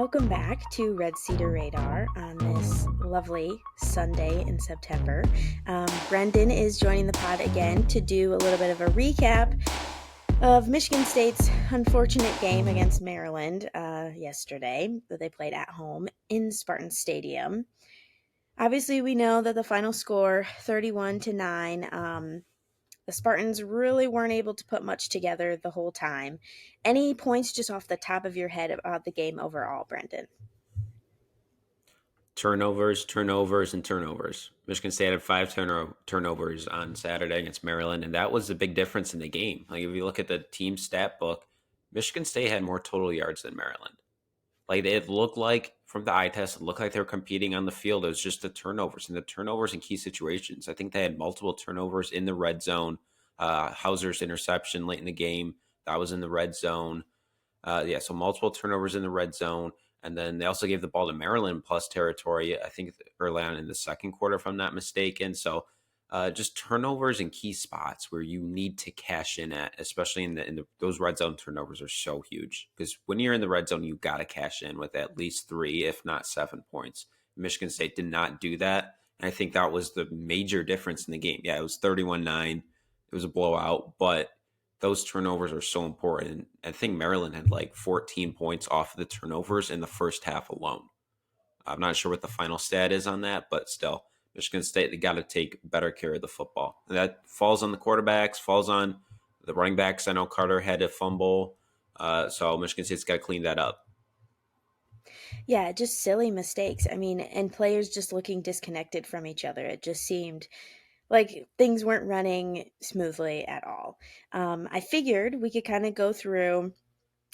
Welcome back to Red Cedar Radar on this lovely Sunday in September. Brendan is joining the pod again to do a little bit of a recap of Michigan State's unfortunate game against Maryland yesterday that they played at home in Spartan Stadium. Obviously, we know that the final score, 31-9, the Spartans really weren't able to put much together the whole time. Any points just off the top of your head about the game overall, Brendan? Turnovers, and turnovers. Michigan State had five turnovers on Saturday against Maryland, and that was the big difference in the game. Like if you look at the team stat book, Michigan State had more total yards than Maryland. Like it looked like from the eye test, it looked like they were competing on the field. It was just the turnovers and the turnovers in key situations. I think they had multiple turnovers in the red zone. Hauser's interception late in the game, that was in the red zone. So multiple turnovers in the red zone. And then they also gave the ball to Maryland plus territory, I think early on in the second quarter, if I'm not mistaken. So just turnovers in key spots where you need to cash in at, especially in those red zone turnovers are so huge because when you're in the red zone, you got to cash in with at least 3, if not 7 points. Michigan State did not do that. And I think that was the major difference in the game. Yeah, it was 31-9. It was a blowout, but those turnovers are so important. I think Maryland had like 14 points off of the turnovers in the first half alone. I'm not sure what the final stat is on that, but still, Michigan State, they got to take better care of the football. And that falls on the quarterbacks, falls on the running backs. I know Carter had a fumble, so Michigan State's got to clean that up. Yeah, just silly mistakes. I mean, and players just looking disconnected from each other. It just seemed like things weren't running smoothly at all. I figured we could kind of go through.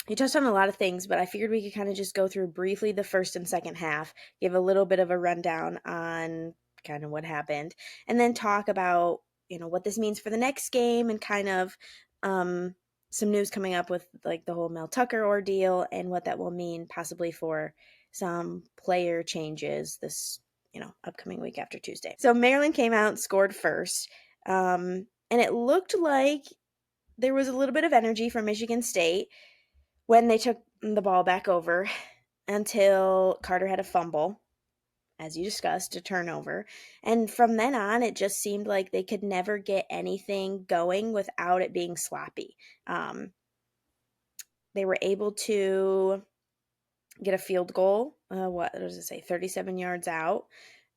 You touched on a lot of things, but I figured we could kind of just go through briefly the first and second half, give a little bit of a rundown on kind of what happened, and then talk about, what this means for the next game and kind of some news coming up with like the whole Mel Tucker ordeal and what that will mean possibly for some player changes this, upcoming week after Tuesday. So Maryland came out and scored first. And it looked like there was a little bit of energy from Michigan State when they took the ball back over until Carter had a fumble, as you discussed, a turnover. And from then on, it just seemed like they could never get anything going without it being sloppy. They were able to get a field goal, what does it say, 37 yards out,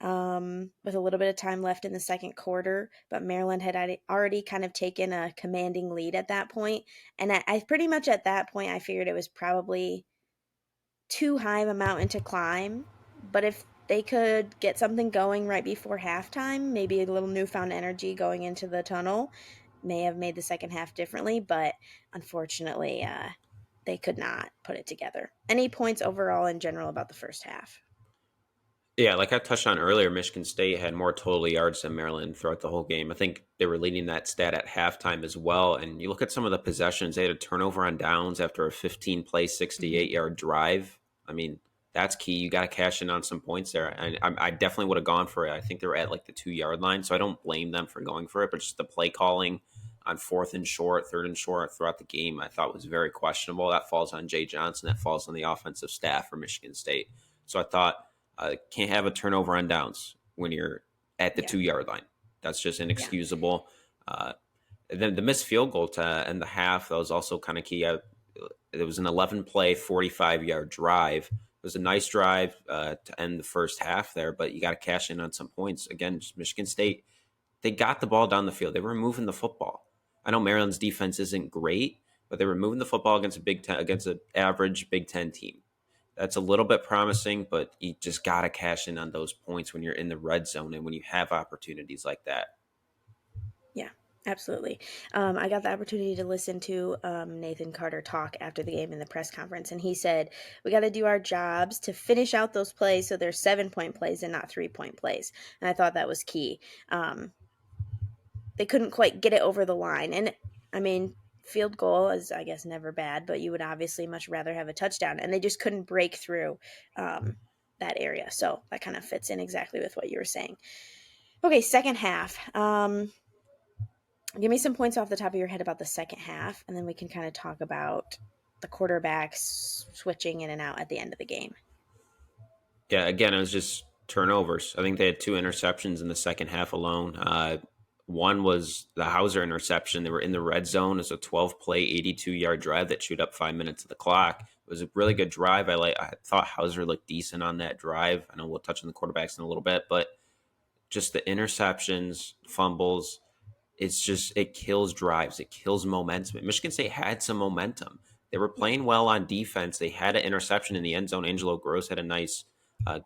with a little bit of time left in the second quarter. But Maryland had already kind of taken a commanding lead at that point. And I pretty much at that point, I figured it was probably too high of a mountain to climb. But if they could get something going right before halftime, maybe a little newfound energy going into the tunnel, may have made the second half differently. But unfortunately, they could not put it together. Any points overall in general about the first half? Yeah, like I touched on earlier, Michigan State had more total yards than Maryland throughout the whole game. I think they were leading that stat at halftime as well. And you look at some of the possessions, they had a turnover on downs after a 15-play, 68-yard drive. I mean, that's key. You got to cash in on some points there. And I definitely would have gone for it. I think they were at like the 2-yard line, so I don't blame them for going for it. But just the play calling on fourth and short, third and short throughout the game, I thought was very questionable. That falls on Jay Johnson. That falls on the offensive staff for Michigan State. So I thought can't have a turnover on downs when you're at the Yeah. 2-yard line. That's just Yeah. inexcusable. And then the missed field goal to end the half, that was also kind of key. It was an 11-play, 45-yard drive. It was a nice drive to end the first half there, but you got to cash in on some points. Again, just Michigan State, they got the ball down the field. They were moving the football. I know Maryland's defense isn't great, but they were moving the football against an average Big Ten team. That's a little bit promising, but you just got to cash in on those points when you're in the red zone and when you have opportunities like that. Yeah, absolutely. I got the opportunity to listen to Nathan Carter talk after the game in the press conference, and he said, we got to do our jobs to finish out those plays so they're 7-point plays and not 3-point plays. And I thought that was key. They couldn't quite get it over the line. And I mean, field goal is, I guess, never bad, but you would obviously much rather have a touchdown. And they just couldn't break through that area. So that kind of fits in exactly with what you were saying. Okay, second half. Give me some points off the top of your head about the second half, and then we can kind of talk about the quarterbacks switching in and out at the end of the game. Yeah, again, it was just turnovers. I think they had two interceptions in the second half alone. One was the Hauser interception. They were in the red zone. It was a 12-play, 82-yard drive that chewed up 5 minutes of the clock. It was a really good drive. I thought Hauser looked decent on that drive. I know we'll touch on the quarterbacks in a little bit, but just the interceptions, fumbles, it kills drives, it kills momentum. Michigan State had some momentum. They were Yeah, playing well on defense. They had an interception in the end zone. Angelo Gross had a nice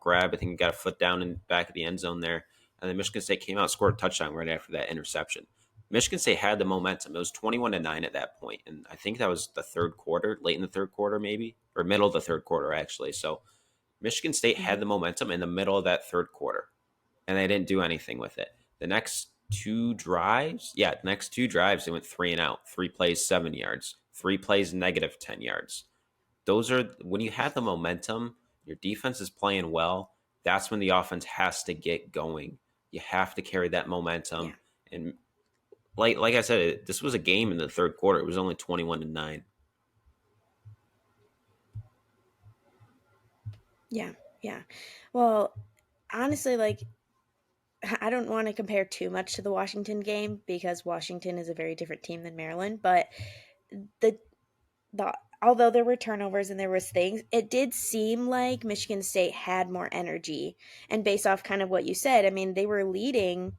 grab. I think he got a foot down in back of the end zone there. And then Michigan State came out and scored a touchdown right after that interception. Michigan State had the momentum. It was 21-9 at that point, and I think that was the third quarter, late in the third quarter, maybe, or middle of the third quarter, actually. So Michigan State hmm had the momentum in the middle of that third quarter, and they didn't do anything with it. The next two drives, the next two drives, they went three and out, 3 plays, 7 yards, 3 plays, negative 10 yards. Those are when you have the momentum, your defense is playing well. That's when the offense has to get going. You have to carry that momentum. yeah, And like I said, this was a game in the third quarter. It was only 21-9. yeah, yeah. Well, honestly, like I don't want to compare too much to the Washington game because Washington is a very different team than Maryland, but the the although there were turnovers and there was things, it did seem like Michigan State had more energy. And based off kind of what you said, I mean, they were leading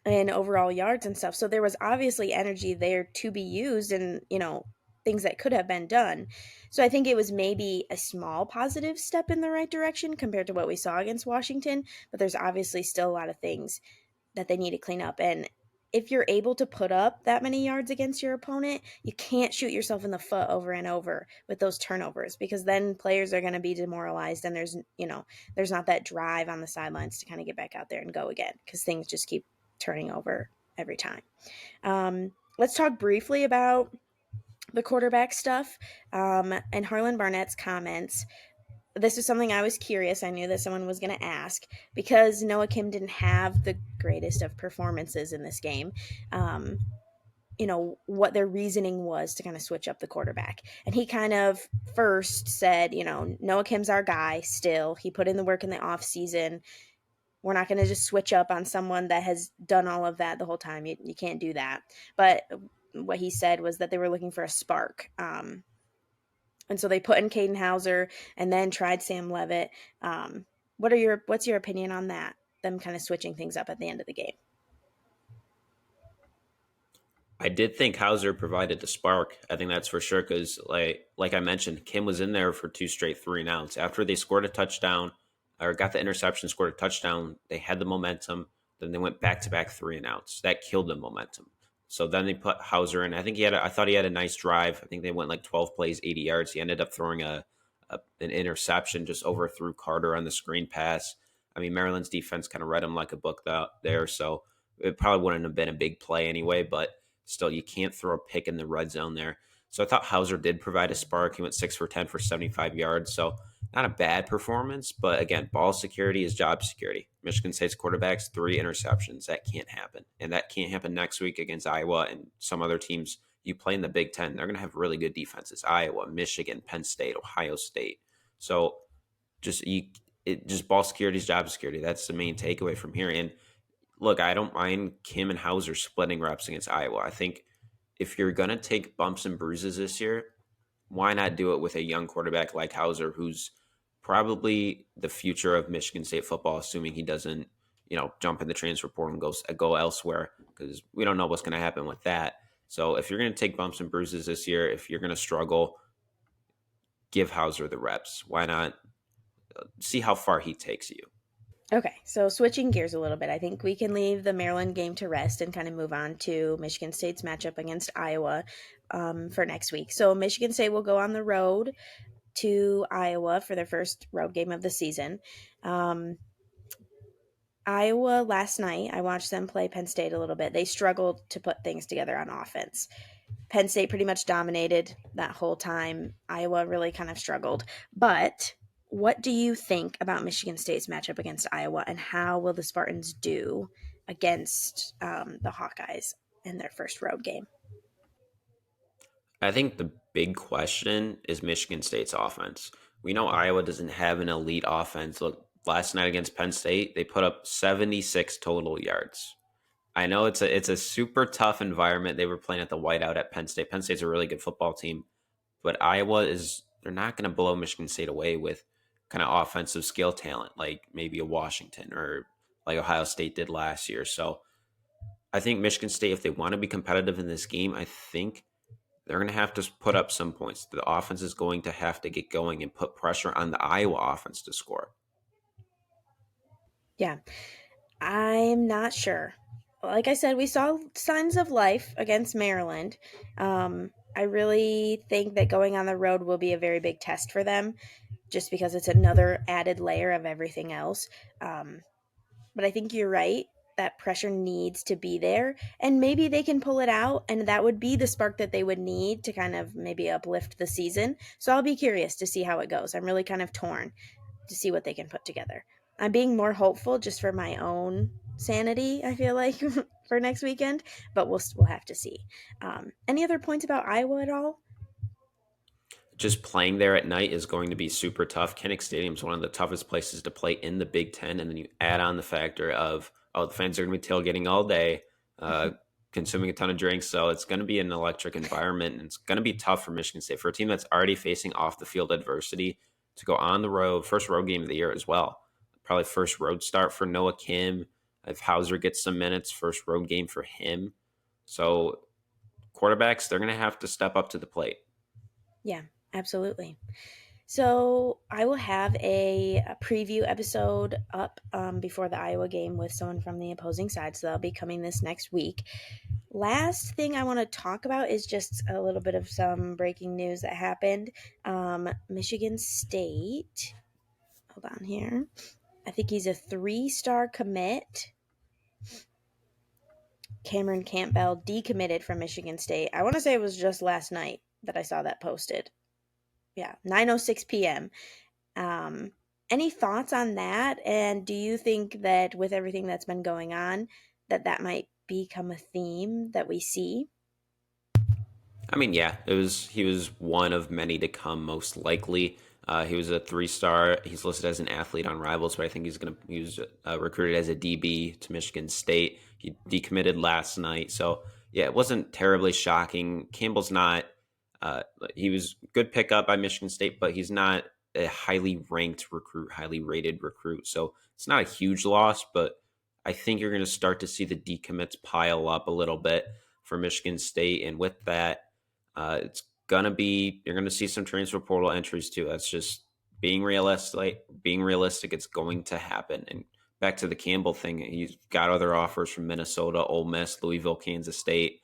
in overall yards and stuff. So there was obviously energy there to be used and, things that could have been done. So I think it was maybe a small positive step in the right direction compared to what we saw against Washington, but there's obviously still a lot of things that they need to clean up. And if you're able to put up that many yards against your opponent, you can't shoot yourself in the foot over and over with those turnovers because then players are going to be demoralized and there's not that drive on the sidelines to kind of get back out there and go again because things just keep turning over every time. Let's talk briefly about the quarterback stuff and Harlan Barnett's comments. This is something I was curious. I knew that someone was going to ask because Noah Kim didn't have the greatest of performances in this game. Um, what their reasoning was to kind of switch up the quarterback. And he kind of first said, Noah Kim's our guy still. He put in the work in the off season. We're not going to just switch up on someone that has done all of that the whole time. You can't do that. But what he said was that they were looking for a spark. And so they put in Caden Hauser and then tried Sam Levitt. What's your opinion on that? Them kind of switching things up at the end of the game. I did think Hauser provided the spark. I think that's for sure because, like I mentioned, Kim was in there for two straight three and outs. After they scored a touchdown or got the interception, scored a touchdown, they had the momentum. Then they went back to back three and outs. That killed the momentum. So then they put Hauser in. I think I thought he had a nice drive. I think they went like 12 plays, 80 yards. He ended up throwing an interception, just overthrew Carter on the screen pass. I mean, Maryland's defense kind of read him like a book there. So it probably wouldn't have been a big play anyway, but still, you can't throw a pick in the red zone there. So I thought Hauser did provide a spark. He went 6 for 10 for 75 yards. So not a bad performance, but again, ball security is job security. Michigan State's quarterbacks, 3 interceptions. That can't happen. And that can't happen next week against Iowa and some other teams you play in the Big Ten. They're going to have really good defenses: Iowa, Michigan, Penn State, Ohio State. So just ball security is job security. That's the main takeaway from here. And look, I don't mind Kim and Hauser splitting reps against Iowa. I think if you're going to take bumps and bruises this year, why not do it with a young quarterback like Hauser, who's probably the future of Michigan State football, assuming he doesn't, jump in the transfer portal and go elsewhere, because we don't know what's going to happen with that. So if you're going to take bumps and bruises this year, if you're going to struggle, give Hauser the reps. Why not see how far he takes you? Okay, so switching gears a little bit, I think we can leave the Maryland game to rest and kind of move on to Michigan State's matchup against Iowa for next week. So Michigan State will go on the road to Iowa for their first road game of the season. Um, Iowa last night, I watched them play Penn State a little bit. They struggled to put things together on offense. Penn State pretty much dominated that whole time. Iowa really kind of struggled. But what do you think about Michigan State's matchup against Iowa, and how will the Spartans do against the Hawkeyes in their first road game? I think big question is Michigan State's offense. We know Iowa doesn't have an elite offense. Look, last night against Penn State, they put up 76 total yards. I know it's a super tough environment. They were playing at the whiteout at Penn State. Penn State's a really good football team, but Iowa is they're not going to blow Michigan State away with kind of offensive skill talent like maybe a Washington or like Ohio State did last year. So I think Michigan State, if they want to be competitive in this game, I think they're going to have to put up some points. The offense is going to have to get going and put pressure on the Iowa offense to score. Yeah, I'm not sure. Like I said, we saw signs of life against Maryland. I really think that going on the road will be a very big test for them, just because it's another added layer of everything else. Um, but I think you're right. That pressure needs to be there, and maybe they can pull it out, and that would be the spark that they would need to kind of maybe uplift the season. So I'll be curious to see how it goes. I'm really kind of torn to see what they can put together. I'm being more hopeful just for my own sanity, I feel like, for next weekend, but we'll have to see. Any other points about Iowa at all? Just playing there at night is going to be super tough. Kinnick Stadium is one of the toughest places to play in the Big Ten, and then you add on the factor of the fans are going to be tailgating all day, uh, consuming a ton of drinks, so it's going to be an electric environment, and it's going to be tough for Michigan State for a team that's already facing off the field adversity to go on the road, first road game of the year as well. Probably first road start for Noah Kim. If Hauser gets some minutes, first road game for him. So quarterbacks, they're going to have to step up to the plate. Yeah, absolutely. So I will have a preview episode up before the Iowa game with someone from the opposing side. So that'll be coming this next week. Last thing I want to talk about is just a little bit of some breaking news that happened. Michigan State, hold on here. I think he's a 3-star commit. Cameron Campbell decommitted from Michigan State. I want to say it was just last night that I saw that posted. Yeah, 9:06 p.m. Um, any thoughts on that? And do you think that with everything that's been going on, that that might become a theme that we see? I mean, yeah, it was he was one of many to come, most likely. He was a 3-star. He's listed as an athlete on Rivals, but I think he was recruited as a DB to Michigan State. He decommitted last night, so yeah, it wasn't terribly shocking. Campbell's not. Uh, he was good pickup by Michigan State, but he's not a highly ranked recruit, highly rated recruit. So it's not a huge loss, but I think you're going to start to see the decommits pile up a little bit for Michigan State, and with that it's gonna be you're gonna see some transfer portal entries too. That's just being realistic. Being realistic, it's going to happen. And back to the Campbell thing, he's got other offers from Minnesota, Ole Miss, Louisville, Kansas State.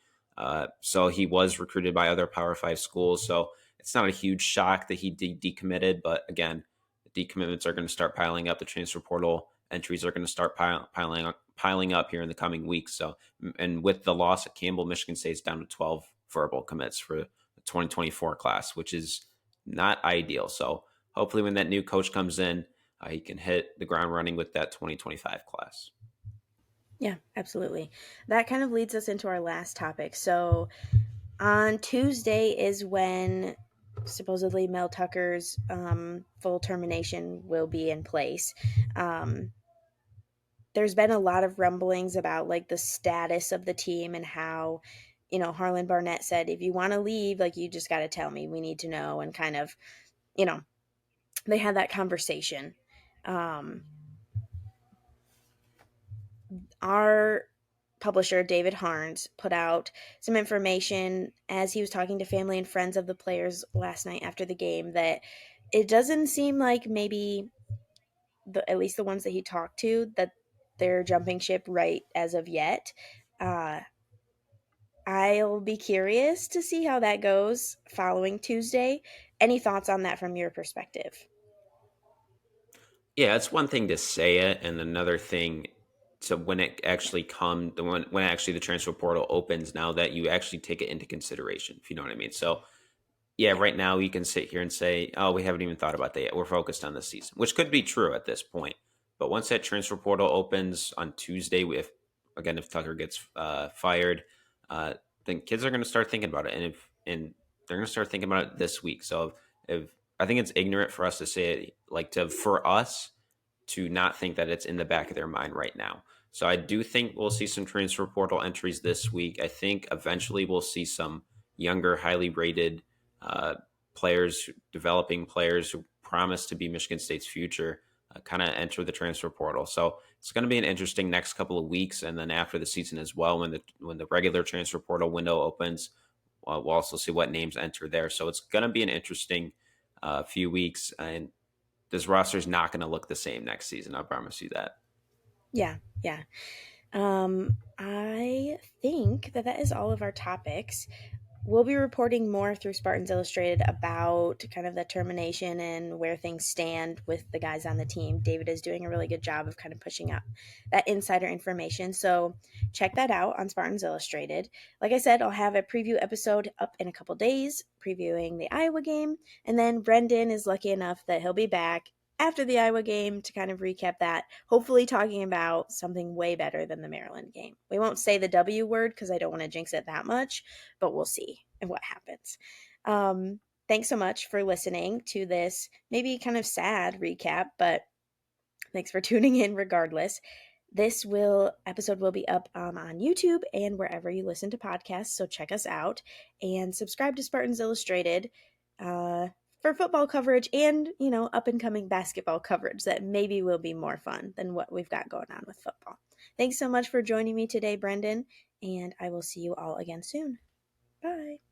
So he was recruited by other Power Five schools. So it's not a huge shock that he decommitted. But again, the decommitments are going to start piling up. The transfer portal entries are going to start piling up here in the coming weeks. So, and with the loss at Campbell, Michigan State's down to 12 verbal commits for the 2024 class, which is not ideal. So hopefully when that new coach comes in, he can hit the ground running with that 2025 class. Yeah, absolutely. That kind of leads us into our last topic. So on Tuesday is when supposedly Mel Tucker's full termination will be in place. Um, there's been a lot of rumblings about like the status of the team and how, Harlan Barnett said, if you want to leave, like you just got to tell me. We need to know. And kind of, you know, they had that conversation. Um, our publisher, David Harns, put out some information as he was talking to family and friends of the players last night after the game that it doesn't seem like maybe at least the ones that he talked to, that they're jumping ship right as of yet. Uh, I'll be curious to see how that goes following Tuesday. Any thoughts on that from your perspective? Yeah, it's one thing to say it, and another thing to when it actually comes when actually the transfer portal opens. Now that you actually take it into consideration, if you know what I mean. So yeah, Yeah. right now you can sit here and say, "Oh, we haven't even thought about that yet. We're focused on this season," which could be true at this point. But once that transfer portal opens on Tuesday, if Tucker gets fired, then kids are going to start thinking about it. And they're going to start thinking about it this week. So if I think it's ignorant for us to say it, like to for us to not think that it's in the back of their mind right now. So I do think we'll see some transfer portal entries this week. I think eventually we'll see some younger, highly rated uh, players, developing players who promise to be Michigan State's future, kind of enter the transfer portal. So it's going to be an interesting next couple of weeks, and then after the season as well, when the regular transfer portal window opens, we'll also see what names enter there. So it's going to be an interesting few weeks, and this roster is not going to look the same next season. I promise you that. Yeah, yeah. I think that that is all of our topics. We'll be reporting more through Spartans Illustrated about kind of the termination and where things stand with the guys on the team. David is doing a really good job of kind of pushing up that insider information. So check that out on Spartans Illustrated. Like I said, I'll have a preview episode up in a couple days previewing the Iowa game. And then Brendan is lucky enough that he'll be back after the Iowa game to kind of recap that, hopefully talking about something way better than the Maryland game. We won't say the W word because I don't want to jinx it that much, but we'll see and what happens. Thanks so much for listening to this maybe kind of sad recap, but thanks for tuning in regardless. This will episode will be up on YouTube and wherever you listen to podcasts. So check us out and subscribe to Spartans Illustrated for football coverage and up and coming basketball coverage that maybe will be more fun than what we've got going on with football. Thanks so much for joining me today, Brendan, and I will see you all again soon. Bye.